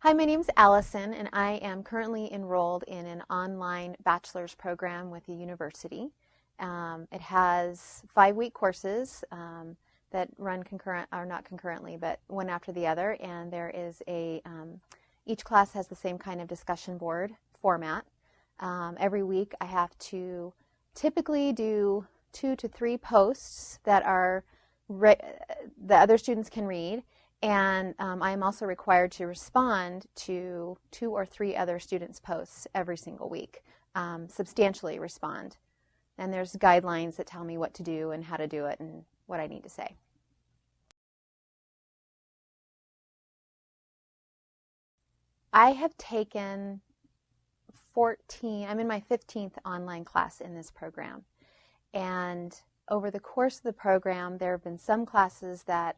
Hi, my name's Allison, and I am currently enrolled in an online bachelor's program with the university. It has 5-week courses that run concurrent, or not concurrently, but one after the other, and there is each class has the same kind of discussion board format. Every week I have to typically do 2 to 3 posts that the other students can read. And I am also required to respond to 2 or 3 other students' posts every single week, substantially respond. And there's guidelines that tell me what to do and how to do it and what I need to say. I have taken 14, I'm in my 15th online class in this program. And over the course of the program, there have been some classes that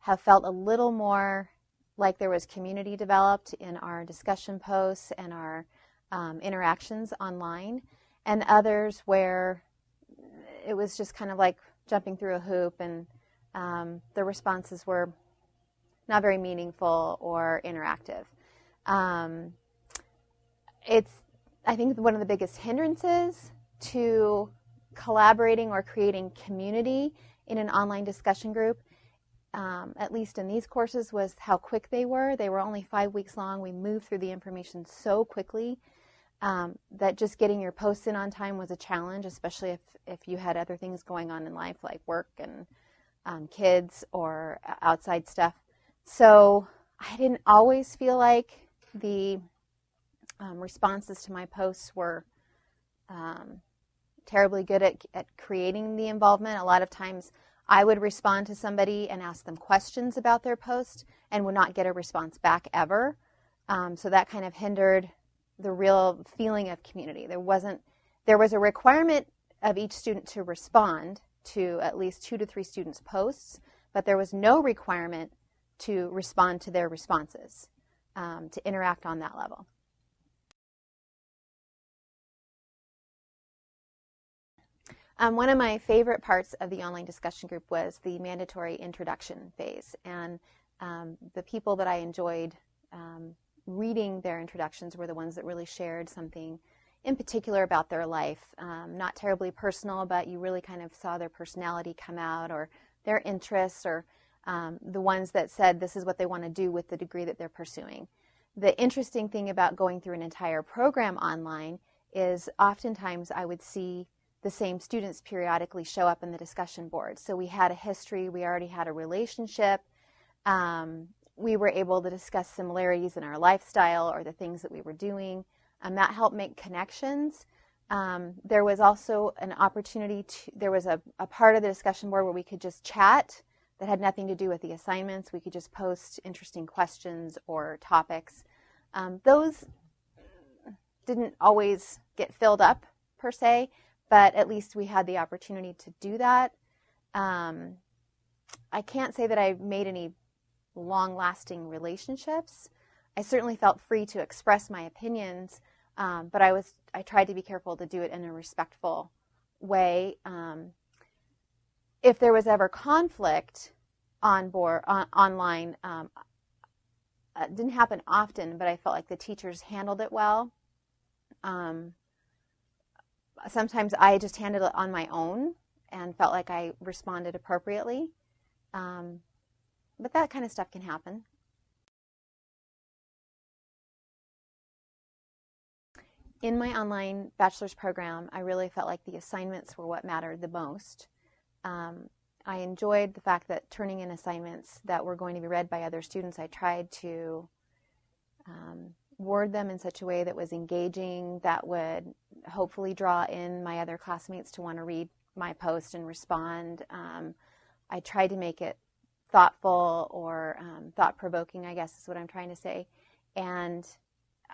have felt a little more like there was community developed in our discussion posts and our interactions online, and others where it was just kind of like jumping through a hoop, and the responses were not very meaningful or interactive. It's, I think, one of the biggest hindrances to collaborating or creating community in an online discussion group, at least in these courses, was how quick they were. They were only 5 weeks long. We moved through the information so quickly that just getting your posts in on time was a challenge, especially if you had other things going on in life like work and kids or outside stuff. So I didn't always feel like the responses to my posts were terribly good at creating the involvement. A lot of times I would respond to somebody and ask them questions about their post and would not get a response back ever. So that kind of hindered the real feeling of community. There was a requirement of each student to respond to at least 2 to 3 students' posts, but there was no requirement to respond to their responses, to interact on that level. One of my favorite parts of the online discussion group was the mandatory introduction phase, and the people that I enjoyed reading their introductions were the ones that really shared something in particular about their life, not terribly personal, but you really kind of saw their personality come out, or their interests, or the ones that said this is what they want to do with the degree that they're pursuing. The interesting thing about going through an entire program online is oftentimes I would see the same students periodically show up in the discussion board. So we had a history, we already had a relationship, we were able to discuss similarities in our lifestyle or the things that we were doing. That helped make connections. There was also an opportunity there was a part of the discussion board where we could just chat that had nothing to do with the assignments. We could just post interesting questions or topics. Those didn't always get filled up per se, but at least we had the opportunity to do that. I can't say that I made any long-lasting relationships. I certainly felt free to express my opinions, but I tried to be careful to do it in a respectful way. If there was ever conflict online, it didn't happen often, but I felt like the teachers handled it well. Sometimes I just handled it on my own and felt like I responded appropriately. But that kind of stuff can happen. In my online bachelor's program, I really felt like the assignments were what mattered the most. I enjoyed the fact that turning in assignments that were going to be read by other students, I tried to word them in such a way that was engaging, that would hopefully draw in my other classmates to want to read my post and respond. I tried to make it thoughtful or thought-provoking, I guess is what I'm trying to say. And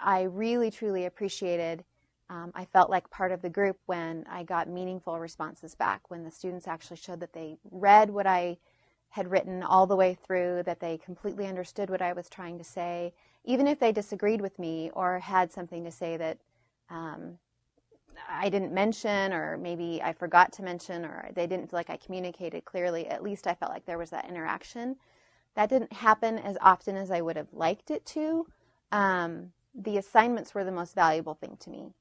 I really, truly appreciated, I felt like part of the group when I got meaningful responses back, when the students actually showed that they read what I had written all the way through, that they completely understood what I was trying to say, even if they disagreed with me or had something to say that I didn't mention, or maybe I forgot to mention, or they didn't feel like I communicated clearly. At least I felt like there was that interaction. That didn't happen as often as I would have liked it to, The assignments were the most valuable thing to me,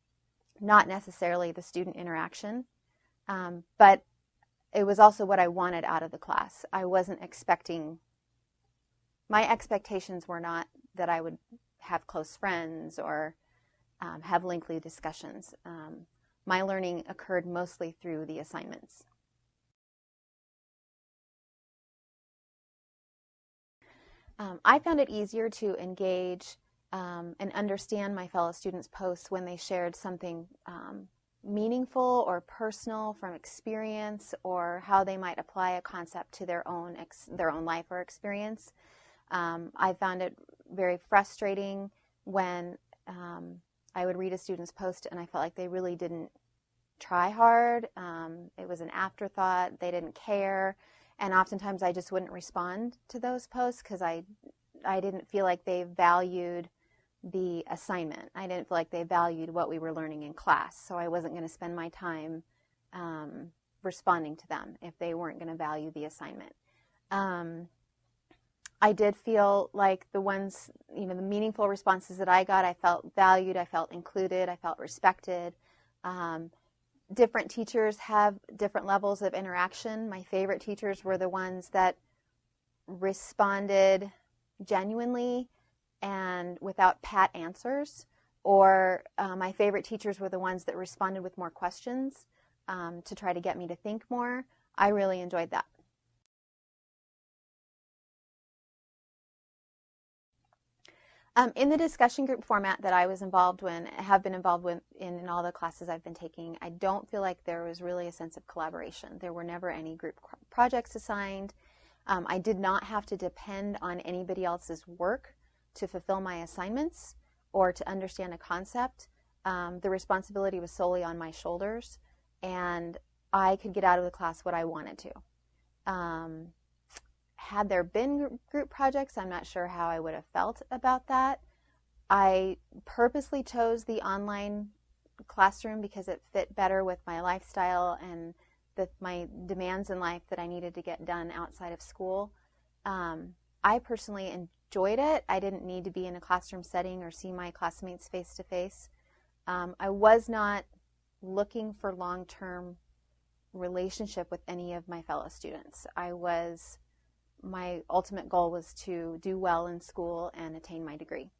not necessarily the student interaction, but it was also what I wanted out of the class. I wasn't expecting, my expectations were not that I would have close friends or have lengthy discussions. My learning occurred mostly through the assignments. I found it easier to engage and understand my fellow students' posts when they shared something meaningful or personal from experience, or how they might apply a concept to their own life or experience. I found it very frustrating when I would read a student's post and I felt like they really didn't try hard. It was an afterthought. They didn't care. And oftentimes I just wouldn't respond to those posts because I didn't feel like they valued the assignment. I didn't feel like they valued what we were learning in class. So I wasn't going to spend my time responding to them if they weren't going to value the assignment. I did feel like the ones, the meaningful responses that I got, I felt valued, I felt included, I felt respected. Different teachers have different levels of interaction. My favorite teachers were the ones that responded genuinely and without pat answers, or my favorite teachers were the ones that responded with more questions to try to get me to think more. I really enjoyed that. In the discussion group format that I was involved in, have been involved with in all the classes I've been taking, I don't feel like there was really a sense of collaboration. There were never any group projects assigned. I did not have to depend on anybody else's work to fulfill my assignments or to understand a concept. The responsibility was solely on my shoulders, and I could get out of the class what I wanted to. Had there been group projects, I'm not sure how I would have felt about that. I purposely chose the online classroom because it fit better with my lifestyle and my demands in life that I needed to get done outside of school. I personally enjoyed it. I didn't need to be in a classroom setting or see my classmates face to face. I was not looking for long-term relationship with any of my fellow students. My ultimate goal was to do well in school and attain my degree.